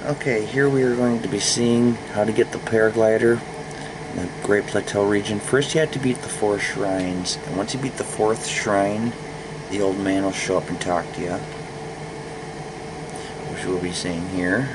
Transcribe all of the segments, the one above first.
Okay, here we are going to be seeing how to get the paraglider in the Great Plateau region. First you have to beat the 4 shrines, and once you beat the 4th shrine, the old man will show up and talk to you, which we'll be seeing here.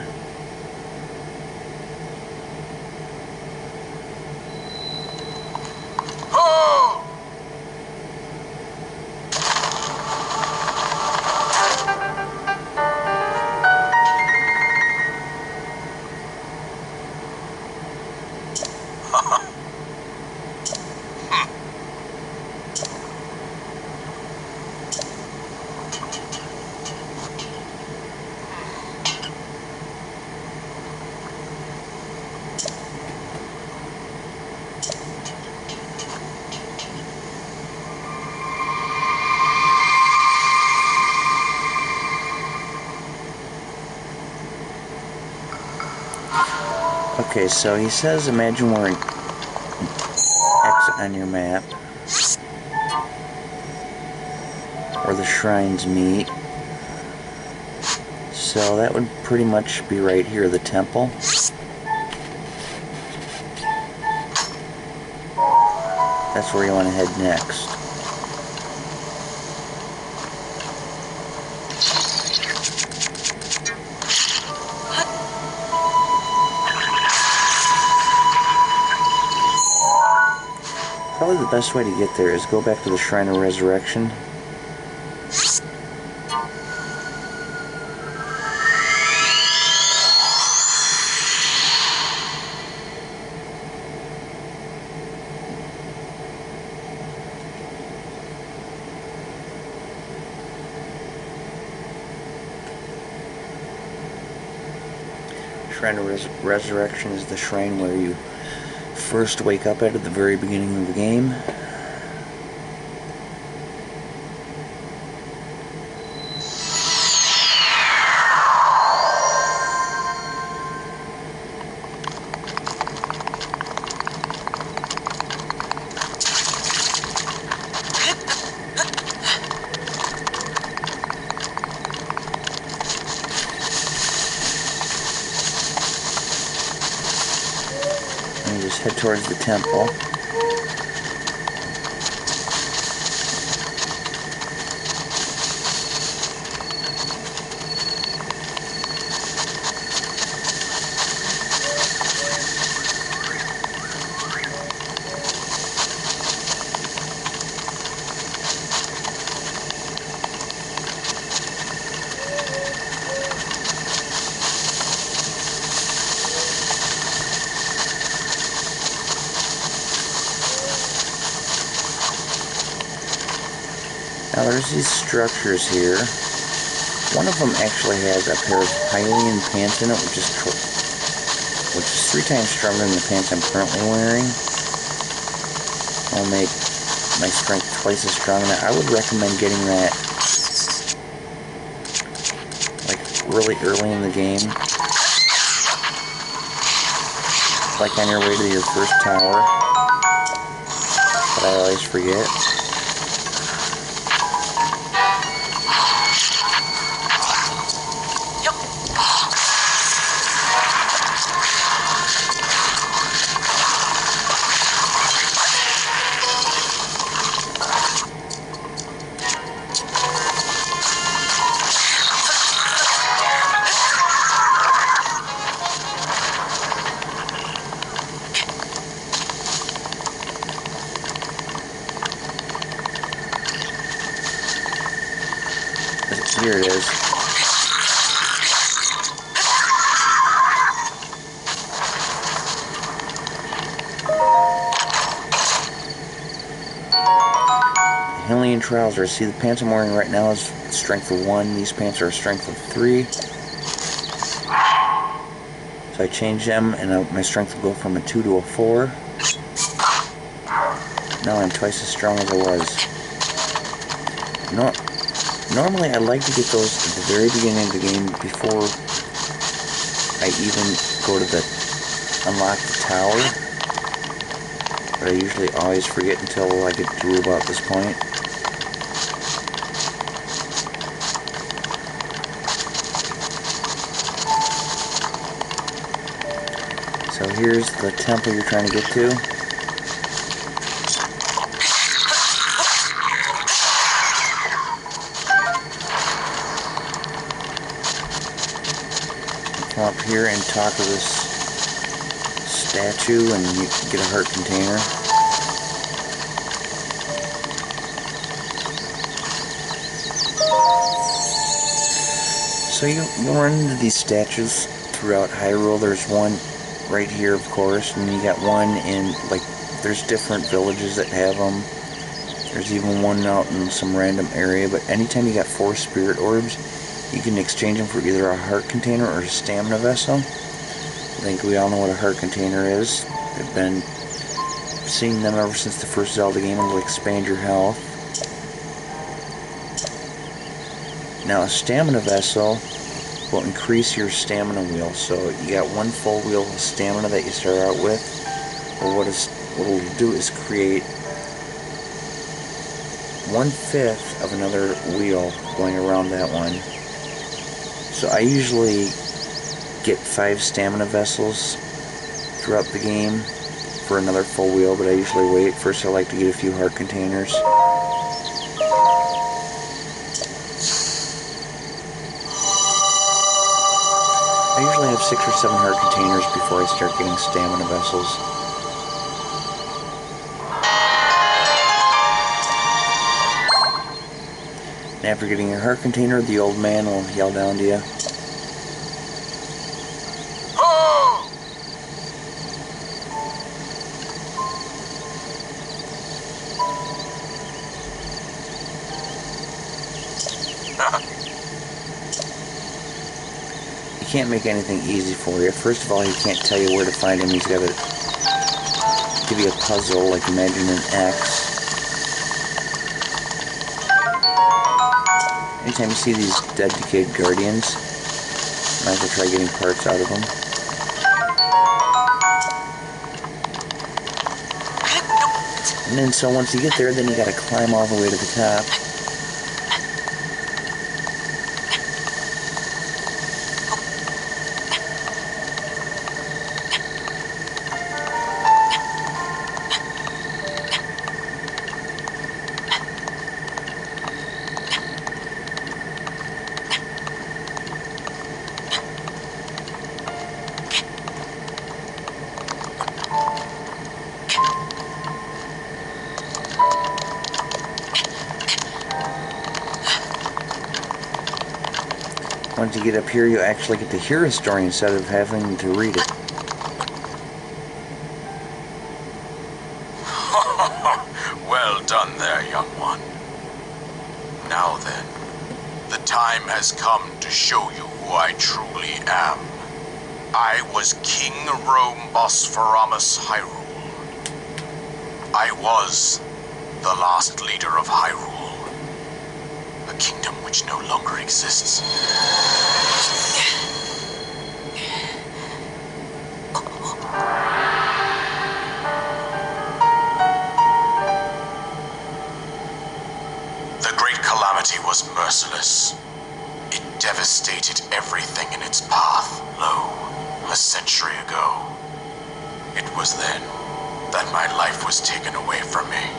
Okay, so he says imagine we're an X on your map where the shrines meet. So that would pretty much be right here, the temple. That's where you want to head next. Probably the best way to get there is go back to the Shrine of Resurrection. Shrine of Resurrection is the shrine where you first wake up at the very beginning of the game. And you just head towards the temple. Now there's these structures here. One of them actually has a pair of Hylian pants in it, which is 3 times stronger than the pants I'm currently wearing. I'll make my strength twice as strong. Now I would recommend getting that like really early in the game, like on your way to your first tower. But I always forget. Here it is. Hylian trousers. See, the pants I'm wearing right now is strength of 1. These pants are strength of 3. So I change them, and my strength will go from a 2 to a 4. Now I'm twice as strong as I was. Normally I like to get those at the very beginning of the game before I even go to unlock the tower. But I usually always forget until I get to about this point. So here's the temple you're trying to get to. Come up here and talk to this statue and you get a heart container. So you'll run into these statues throughout Hyrule. There's one right here, of course, and you got one in, like, there's different villages that have them. There's even one out in some random area, but anytime you got 4 spirit orbs, you can exchange them for either a heart container or a stamina vessel. I think we all know what a heart container is. I've been seeing them ever since the first Zelda game. It'll expand your health. Now a stamina vessel will increase your stamina wheel. So you got 1 full wheel of stamina that you start out with. But what it'll do is create 1/5 of another wheel going around that one. So I usually get 5 stamina vessels throughout the game for another full wheel, but I usually wait. First I like to get a few heart containers. I usually have 6 or 7 heart containers before I start getting stamina vessels. And after getting your heart container, the old man will yell down to you. He can't make anything easy for you. First of all, he can't tell you where to find him. He's got to give you a puzzle, like imagine an X. Anytime you see these dead, decayed guardians, might as well try getting parts out of them. And then, so once you get there, then you gotta climb all the way to the top. Once you get up here, you actually get to hear a story instead of having to read it. Well done there, young one. Now then, the time has come to show you who I truly am. I was King Rome Bosphoramos Hyrule. I was the last leader of Hyrule. A kingdom which no longer exists. The Great Calamity was merciless. It devastated everything in its path, lo, a century ago. It was then that my life was taken away from me.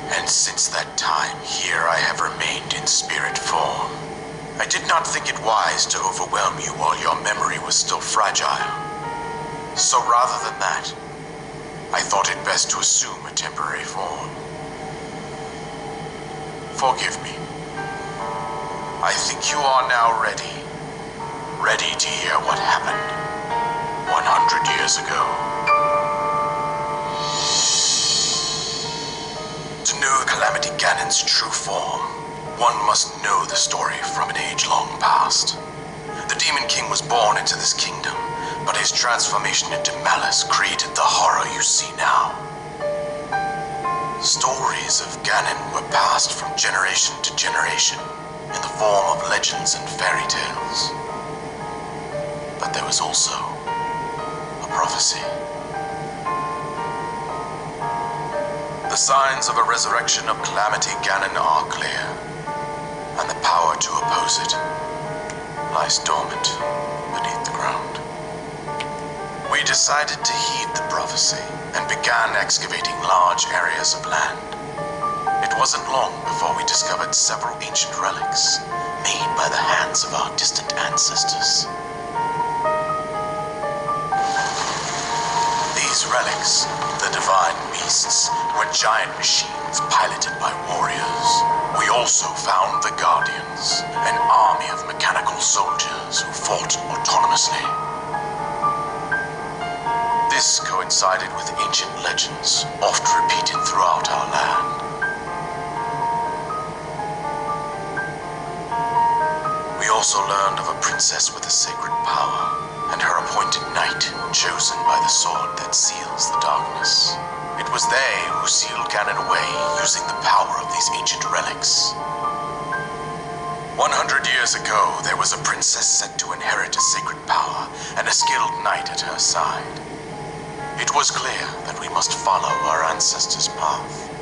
And since that time, here I have remained in spirit form. I did not think it wise to overwhelm you while your memory was still fragile. So rather than that, I thought it best to assume a temporary form. Forgive me. I think you are now ready. Ready to hear what happened 100 years ago. To know Calamity Ganon's true form, one must know the story from an age long past. The Demon King was born into this kingdom, but his transformation into malice created the horror you see now. Stories of Ganon were passed from generation to generation in the form of legends and fairy tales. But there was also a prophecy. The signs of a resurrection of Calamity Ganon are clear, and the power to oppose it lies dormant beneath the ground. We decided to heed the prophecy and began excavating large areas of land. It wasn't long before we discovered several ancient relics made by the hands of our distant ancestors. These relics, the divine beasts, were giant machines piloted by warriors. We also found the Guardians, an army of mechanical soldiers who fought autonomously. This coincided with ancient legends, oft repeated throughout our land. We also learned of a princess with a sacred power, and her appointed knight, chosen by the sword that seals the darkness. It was they who sealed Ganon away using the power of these ancient relics. 100 years ago, there was a princess set to inherit a sacred power and a skilled knight at her side. It was clear that we must follow our ancestors' path.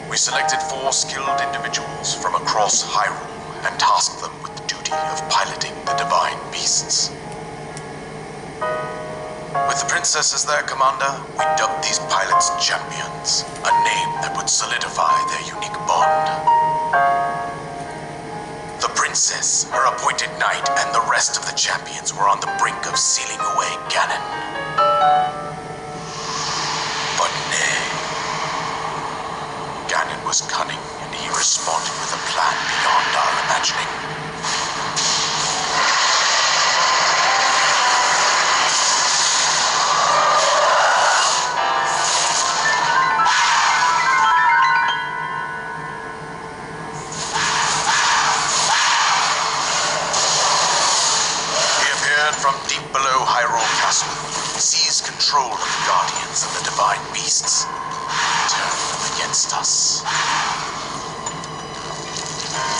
We selected 4 skilled individuals from across Hyrule and tasked them with the duty of piloting the divine beasts. With the princess as their commander, we dubbed these pilots champions, a name that would solidify their unique bond. The princess, her appointed knight, and the rest of the champions were on the brink of sealing away Ganon. But nay. Ganon was cunning, and he responded with a plan beyond our imagining. From deep below Hyrule Castle, seized control of the Guardians and the Divine Beasts, and turned them against us.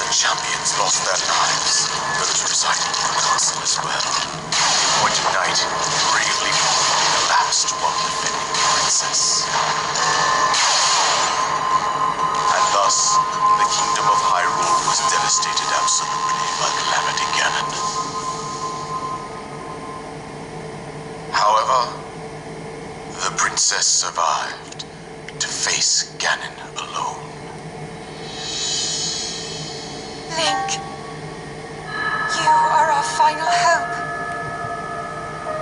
The champions lost their lives, those residing in the castle as well. The appointed knight bravely collapsed while defending the princess. And thus, the kingdom of Hyrule was devastated absolutely by Calamity Ganon. However, the princess survived to face Ganon alone. Link, you are our final hope.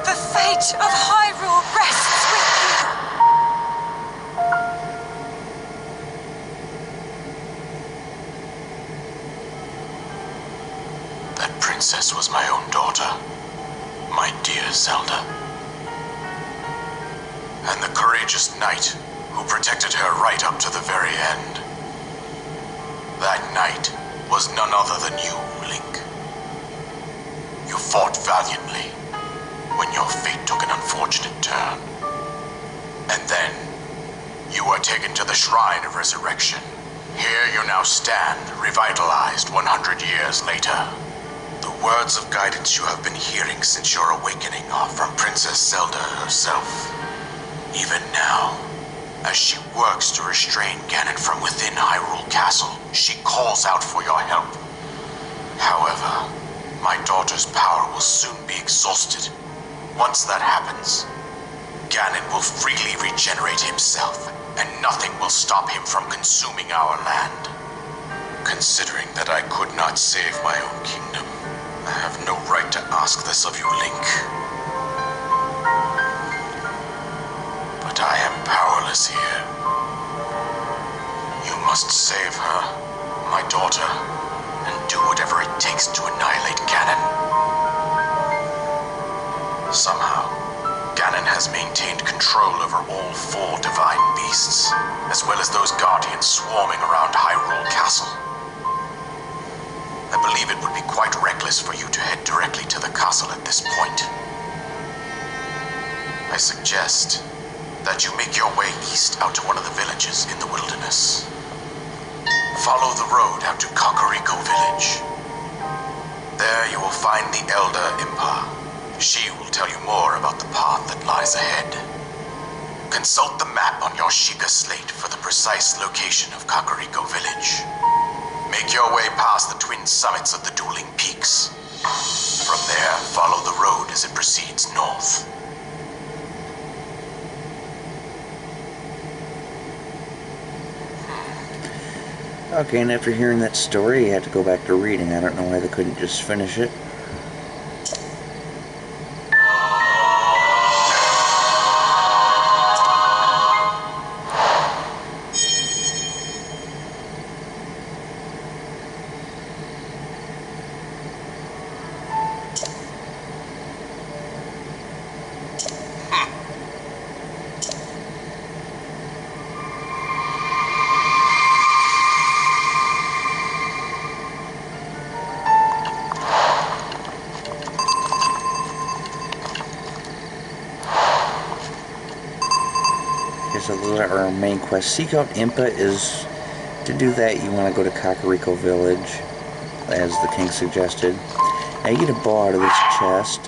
The fate of Hyrule rests with you. That princess was my own daughter, my dear Zelda. And the courageous knight who protected her right up to the very end. That knight was none other than you, Link. You fought valiantly when your fate took an unfortunate turn. And then you were taken to the Shrine of Resurrection. Here you now stand, revitalized 100 years later. The words of guidance you have been hearing since your awakening are from Princess Zelda herself. Even now, as she works to restrain Ganon from within Hyrule Castle, she calls out for your help. However, my daughter's power will soon be exhausted. Once that happens, Ganon will freely regenerate himself, and nothing will stop him from consuming our land. Considering that I could not save my own kingdom, I have no right to ask this of you, Link. But I am powerless here. You must save her, my daughter, and do whatever it takes to annihilate Ganon. Somehow, Ganon has maintained control over all 4 divine beasts, as well as those guardians swarming around Hyrule Castle. I believe it would be quite reckless for you to head directly to the castle at this point. I suggest that you make your way east out to one of the villages in the wilderness. Follow the road out to Kakariko Village. There you will find the Elder Impa. She will tell you more about the path that lies ahead. Consult the map on your Sheikah slate for the precise location of Kakariko Village. Make your way past the twin summits of the dueling peaks. From there, follow the road as it proceeds north. Okay, and after hearing that story, you had to go back to reading. I don't know why they couldn't just finish it. So those are our main quests. Seek out Impa is, to do that you want to go to Kakariko Village, as the king suggested. Now you get a ball out of this chest.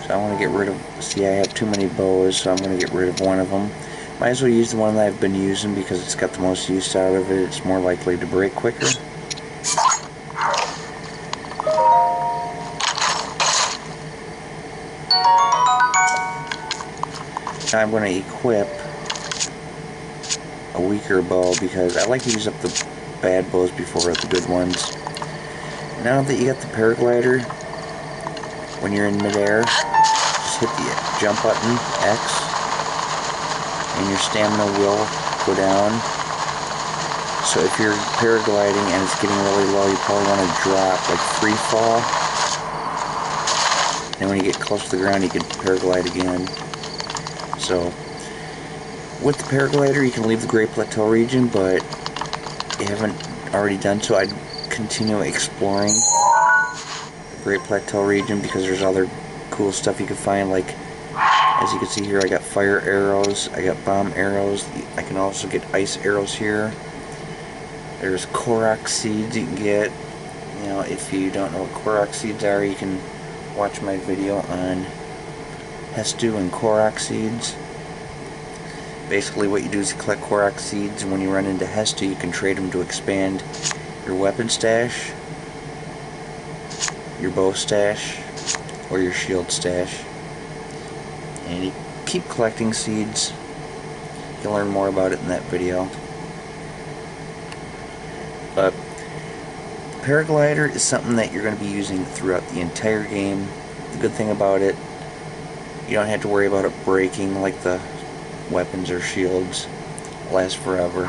So I want to get rid of, see I have too many bows, so I'm going to get rid of one of them. Might as well use the one that I've been using because it's got the most use out of it. It's more likely to break quicker. Now I'm going to equip a weaker bow because I like to use up the bad bows before the good ones. Now that you got the paraglider, when you're in midair, just hit the jump button, X, and your stamina will go down. So if you're paragliding and it's getting really low, you probably want to drop, like free fall. And when you get close to the ground, you can paraglide again. So with the paraglider, you can leave the Great Plateau region, but if you haven't already done so, I'd continue exploring the Great Plateau region because there's other cool stuff you can find, like, as you can see here, I got fire arrows, I got bomb arrows, I can also get ice arrows here. There's Korok seeds you can get. You know, if you don't know what Korok seeds are, you can watch my video on Hestu and Korok seeds. Basically what you do is you collect Korok seeds, and when you run into Hestu, you can trade them to expand your weapon stash, your bow stash, or your shield stash. And you keep collecting seeds. You can learn more about it in that video. But the paraglider is something that you're going to be using throughout the entire game. The good thing about it, you don't have to worry about it breaking like the weapons or shields. It lasts forever.